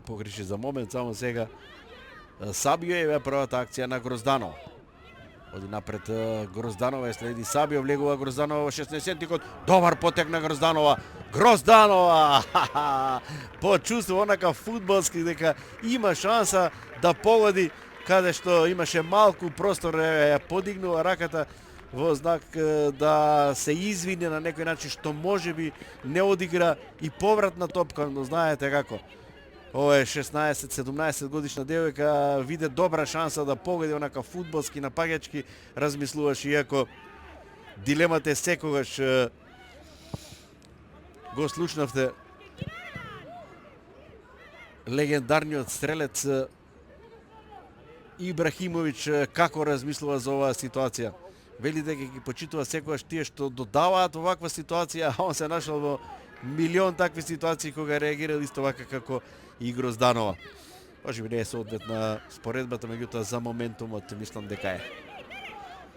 Погреши за момент, само сега Сабио е првата акција на Грозданова. Оди напред Грозданова, следи Сабио, влегува Грозданова во 16-тикот. Добар потек на Грозданова. Грозданова! Почувствува онака фудбалски дека има шанса да погоди каде што имаше малку простор, подигнува раката во знак да се извини на некој начин што можеби не одигра и повратна топка, но знаете како. Ова е 16-17 годишна девојка, виде добра шанса да погоди онака фудбалски напаѓачки, размислуваш, иако дилемата е секогаш го слушнавте легендарниот стрелец Ибрахимовиќ како размислува за оваа ситуација. Вели дека ги почитува секогаш тие што додаваат оваква ситуација, а он се нашол во милион такви ситуации кога реагирал исто вака како и Грозданова. Може би не е соодветна споредбата, меѓутоа за моментумот мислам дека е.